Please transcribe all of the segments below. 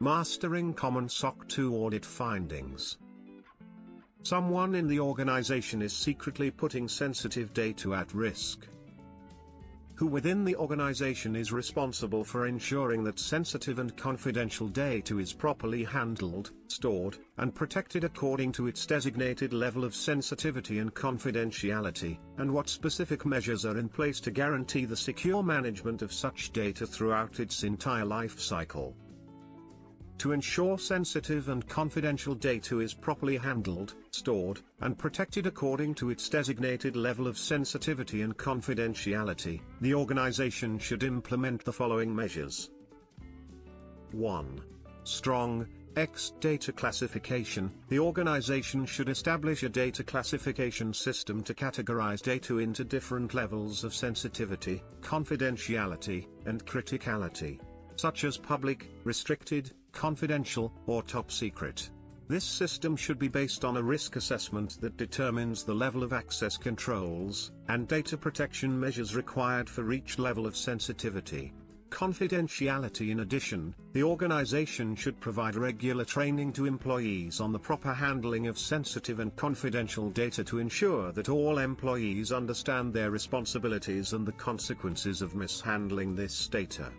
Mastering Common SOC 2 Audit Findings. Someone in the organization is secretly putting sensitive data at risk. Who within the organization is responsible for ensuring that sensitive and confidential data is properly handled, stored, and protected according to its designated level of sensitivity and confidentiality, and what specific measures are in place to guarantee the secure management of such data throughout its entire life cycle. To ensure sensitive and confidential data is properly handled, stored, and protected according to its designated level of sensitivity and confidentiality, the organization should implement the following measures. 1. Strong data classification. The organization should establish a data classification system to categorize data into different levels of sensitivity, confidentiality, and criticality, such as public, restricted, confidential, or top secret. This system should be based on a risk assessment that determines the level of access controls and data protection measures required for each level of sensitivity. Confidentiality. In addition, the organization should provide regular training to employees on the proper handling of sensitive and confidential data to ensure that all employees understand their responsibilities and the consequences of mishandling this data.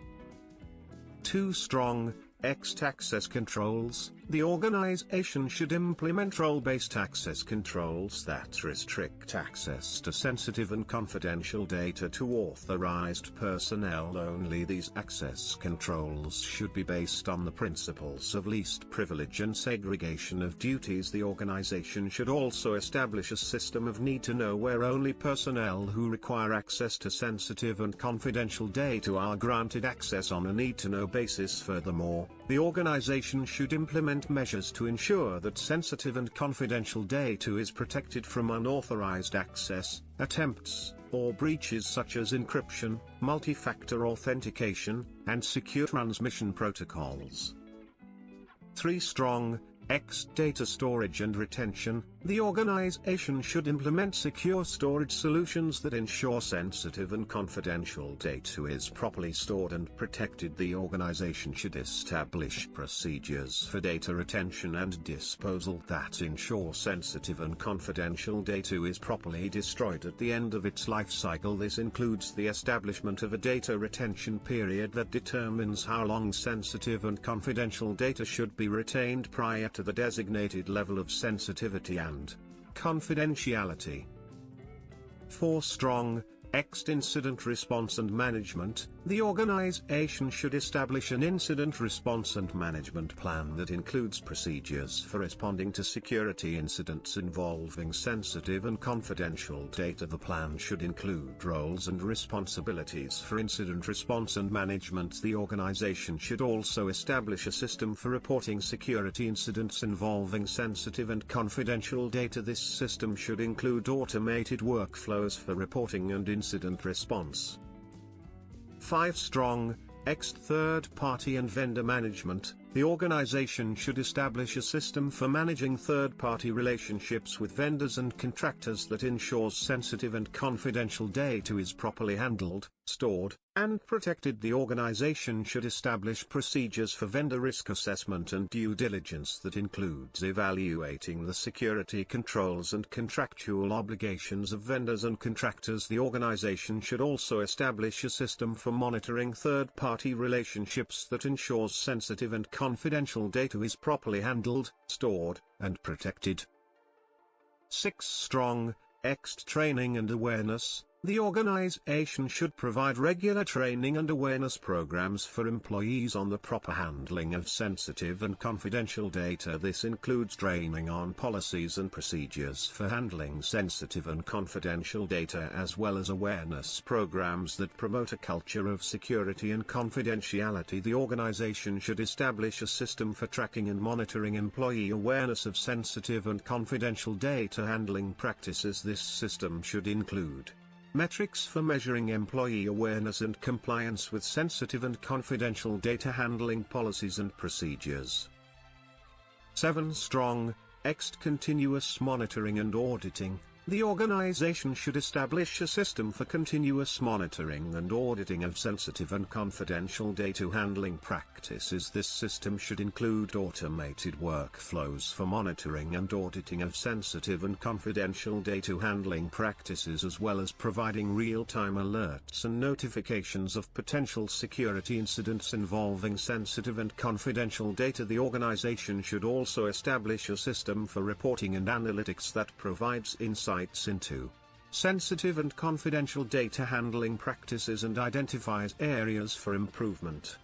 2. Strong access controls. The organization should implement role-based access controls that restrict access to sensitive and confidential data to authorized personnel only. These access controls should be based on the principles of least privilege and segregation of duties. The organization should also establish a system of need to know where only personnel who require access to sensitive and confidential data are granted access on a need to know basis. Furthermore, the organization should implement measures to ensure that sensitive and confidential data is protected from unauthorized access, attempts, or breaches such as encryption, multi-factor authentication, and secure transmission protocols. 3. Strong data storage and retention. The organization should implement secure storage solutions that ensure sensitive and confidential data is properly stored and protected. The organization should establish procedures for data retention and disposal that ensure sensitive and confidential data is properly destroyed at the end of its life cycle. This includes the establishment of a data retention period that determines how long sensitive and confidential data should be retained prior to the designated level of sensitivity and confidentiality. 4. Strong incident response and management. The organization should establish an incident response and management plan that includes procedures for responding to security incidents involving sensitive and confidential data. The plan should include roles and responsibilities for incident response and management. The organization should also establish a system for reporting security incidents involving sensitive and confidential data. This system should include automated workflows for reporting and incident response. 5. Strong third-party and vendor management. The organization should establish a system for managing third-party relationships with vendors and contractors that ensures sensitive and confidential data is properly handled, stored, and protected. The organization should establish procedures for vendor risk assessment and due diligence that includes evaluating the security controls and contractual obligations of vendors and contractors. The organization should also establish a system for monitoring third-party relationships that ensures sensitive and confidential data is properly handled, stored, and protected. 6. Strong training and awareness. The organization should provide regular training and awareness programs for employees on the proper handling of sensitive and confidential data. This includes training on policies and procedures for handling sensitive and confidential data, as well as awareness programs that promote a culture of security and confidentiality. The organization should establish a system for tracking and monitoring employee awareness of sensitive and confidential data handling practices. This system should include metrics for measuring employee awareness and compliance with sensitive and confidential data handling policies and procedures. 7. Strong continuous monitoring and auditing. The organization should establish a system for continuous monitoring and auditing of sensitive and confidential data handling practices. This system should include automated workflows for monitoring and auditing of sensitive and confidential data handling practices, as well as providing real-time alerts and notifications of potential security incidents involving sensitive and confidential data. The organization should also establish a system for reporting and analytics that provides insights into sensitive and confidential data handling practices and identifies areas for improvement.